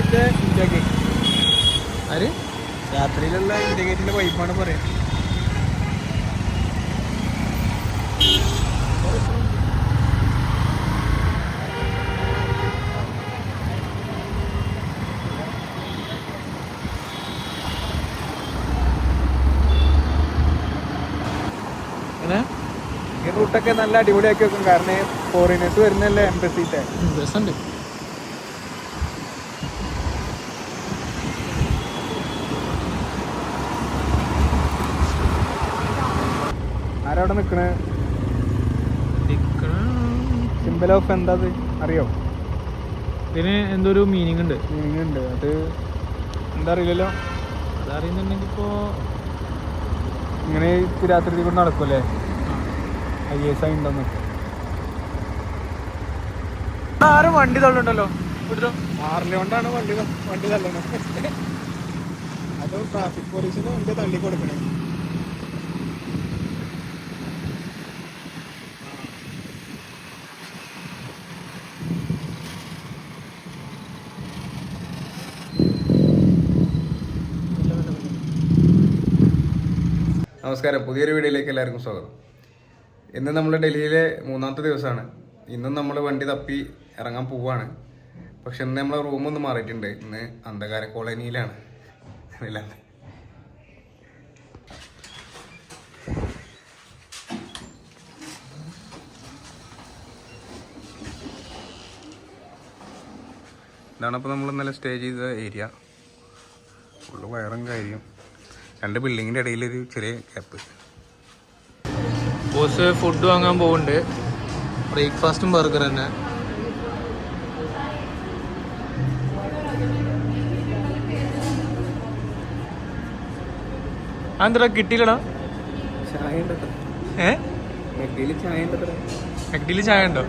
രാത്രിയിലത്തെ India gate. ആര് രാത്രിയിലുള്ള India ഗേറ്റിന്റെ വൈബാണ് പറയാം. ഈ റൂട്ടൊക്കെ നല്ല അടിപൊളിയാക്കി വെക്കും. കാരണം ഫോറിനേഴ്സ് വരുന്നല്ലേ എംബസിത്തെ. രസമുണ്ട്. ആരവിടെ നിക്കണേ? സിംബൽ ഓഫ് എന്താ അത് അറിയോ? ഇതിന് എന്തോ ഒരു മീനിങ് ഉണ്ട്. അത് എന്താ അറിയില്ലല്ലോ. അതറിയുന്നുണ്ടെങ്കിൽ ഇപ്പോ ഇങ്ങനെ രാത്രി കൂടെ നടക്കൂല്ലേ? IAS ഉണ്ടെന്ന്. ആരും വണ്ടി തള്ളുണ്ടല്ലോ. ആറിലുകൊണ്ടാണ് വണ്ടി തള്ളണത്. അത് ട്രാഫിക് പോലീസിന് വണ്ടി തള്ളി കൊടുക്കണേ. നമസ്കാരം, പുതിയൊരു വീഡിയോയിലേക്ക് എല്ലാവർക്കും സ്വാഗതം. ഇന്ന് നമ്മൾ ഡൽഹിയിലെ 3ാമത്തെ ദിവസമാണ്. ഇന്നും നമ്മൾ വണ്ടി തപ്പി ഇറങ്ങാൻ പോവാണ്. പക്ഷെ ഇന്ന് നമ്മളെ റൂമൊന്ന് മാറിയിട്ടുണ്ട്. ഇന്ന് അന്ധകാര കോളനിയിലാണ്. ഇതാണിപ്പോൾ നമ്മൾ ഇന്നലെ സ്റ്റേ ചെയ്ത ഏരിയ. ഫുള്ള് വയറും കാര്യം. 2 ബിൽഡിങ്ങിൻ്റെ ഇടയിലൊരു ചെറിയ ഗ്യാപ്പ്. ബോസ് ഫുഡ് വാങ്ങാൻ പോകുന്നുണ്ട്. ബ്രേക്ക്ഫാസ്റ്റും ബർഗർ തന്നെ. അതെന്താ കിട്ടിയില്ലടാ? മെക്ഡിയിൽ ചായ ഉണ്ടോ?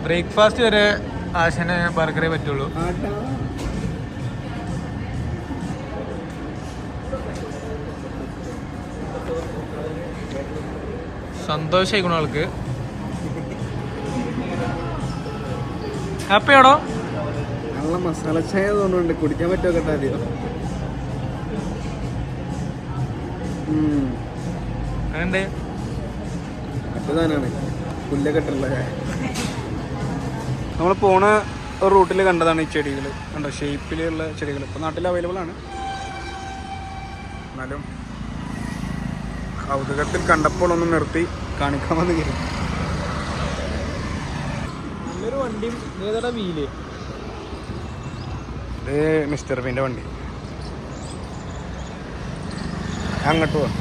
ബ്രേക്ക്ഫാസ്റ്റ് വരെ ആശന് ബർഗറേ പറ്റുള്ളൂ. സന്തോഷമായിക്കണോ ആൾക്ക്? ഹാപ്പിയാണോ? നല്ല മസാല ചായ തോന്നുന്നുണ്ട്. കുടിക്കാൻ പറ്റുമോ കേട്ടാ? അങ്ങനെ മറ്റേതാണ് പുല്ലക്കെട്ടുള്ള ചായ. നമ്മൾ പോണ റൂട്ടിൽ കണ്ടതാണ് ഈ ചെടികൾ. കണ്ടോ, ഷേപ്പിലുള്ള ചെടികൾ. ഇപ്പോൾ നാട്ടിൽ അവൈലബിൾ ആണ്. എന്നാലും കൗതുകത്തിൽ കണ്ടപ്പോൾ ഒന്ന് നിർത്തി കാണിക്കാമെന്ന് കരുതി. നല്ലൊരു വണ്ടിയും. ഏതാ വീല്? ഇത് മിസ്റ്റർ ബീൻ്റെ വണ്ടി. അങ്ങോട്ട് പോവാം.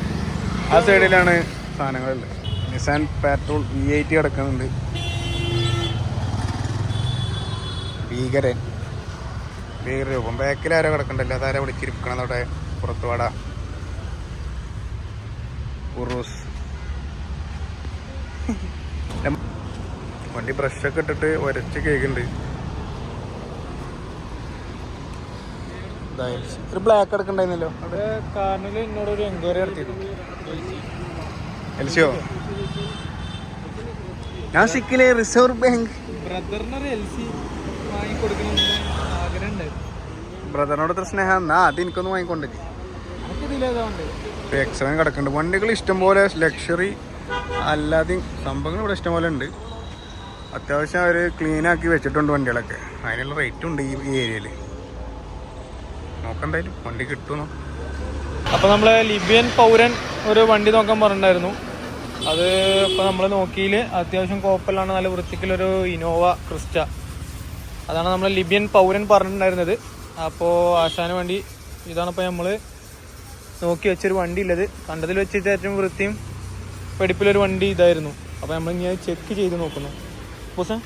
ആ സൈഡിലാണ് സാധനങ്ങളുള്ളത്. നിസാൻ പെട്രോൾ V8 കിടക്കുന്നുണ്ട്. ഭീകരൻ രൂപം. ബാക്കിൽ ആരോ കിടക്കണ്ടല്ലോ. അതാരാ വിളിച്ചിരിക്കണം അവിടെ പുറത്ത് വാടാ. ഉറൂസ് വണ്ടി ബ്രഷൊക്കെ ഇട്ടിട്ട് ഒരച്ച് കേൾക്കുന്നുണ്ട്. ഒരു ബ്ലാക്ക് എടുക്കണ്ടായിരുന്നല്ലോ അവിടെ. കാറിനിൽ എന്നോടൊരു എൻക്വയറി നടത്തിയിരുന്നു. എൽസിയോ ഞാൻ സിക്കിലെ റിസർവ് ബാങ്ക് ബ്രദറിനൊരു LC വാങ്ങിക്കൊടുക്കണമെന്ന് ആഗ്രഹം ഉണ്ടായിരുന്നു. ബ്രദറിനോട് എത്ര സ്നേഹം എന്നാ അത് എനിക്കൊന്ന് വാങ്ങിക്കൊണ്ടേ. എക്സവൻ കിടക്കുന്നുണ്ട്. വണ്ടികൾ ഇഷ്ടംപോലെ ലക്ഷറി അല്ലാതെയും സംഭവങ്ങൾ ഇവിടെ ഇഷ്ടംപോലെ ഉണ്ട്. അത്യാവശ്യം അവർ ക്ലീനാക്കി വെച്ചിട്ടുണ്ട് വണ്ടികളൊക്കെ. അതിനുള്ള റേറ്റും ഉണ്ട് ഈ ഏരിയയിൽ. നോക്കണ്ടായാലും വണ്ടി കിട്ടുമോ. അപ്പോൾ നമ്മൾ ലിബിയൻ പൗരൻ ഒരു വണ്ടി നോക്കാൻ പറഞ്ഞിട്ടുണ്ടായിരുന്നു. അത് ഇപ്പോൾ നമ്മൾ നോക്കിയിൽ അത്യാവശ്യം കുഴപ്പമില്ലാണ്. നല്ല വൃത്തിക്കുള്ളൊരു ഇനോവ ക്രിസ്റ്റ. അതാണ് നമ്മൾ ലിബിയൻ പൗരൻ പറഞ്ഞിട്ടുണ്ടായിരുന്നത്. അപ്പോൾ ആശാന് വേണ്ടി ഇതാണിപ്പോൾ നമ്മൾ നോക്കി വെച്ചൊരു വണ്ടി ഉള്ളത്. കണ്ടതിൽ വെച്ചിട്ട് ഏറ്റവും വൃത്തിയും വെടിപ്പിലൊരു വണ്ടി ഇതായിരുന്നു. അപ്പോൾ നമ്മൾ ഇനി ചെക്ക് ചെയ്ത് നോക്കുന്നു. ബോസേ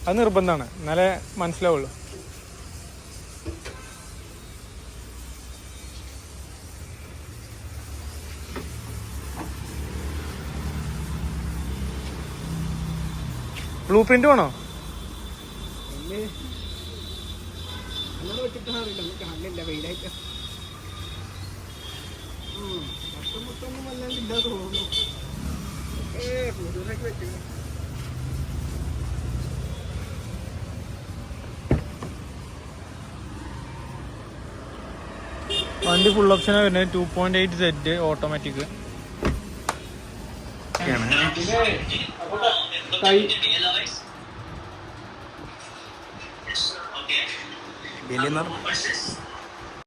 അത് നിർബന്ധമാണ്, എന്നാലേ മനസ്സിലാവുള്ളൂ. ബ്ലൂ പ്രിന്റ് വേണോ? അങ്ങനെ വെച്ചിട്ടാണ് അറിയില്ല, ഒന്നും കാണില്ല വെയിലായിട്ട്. മൊത്തമൊന്നും വല്ലാണ്ട് ഇല്ലാതെ തോന്നുന്നു. പുതിയതൊക്കെ വെച്ചു. വണ്ടി ഫുൾ ഓപ്ഷനാണ് വരുന്നത്. 2.8 Z ഓട്ടോമാറ്റിക്. ഡൽഹിയിൽ നിന്ന്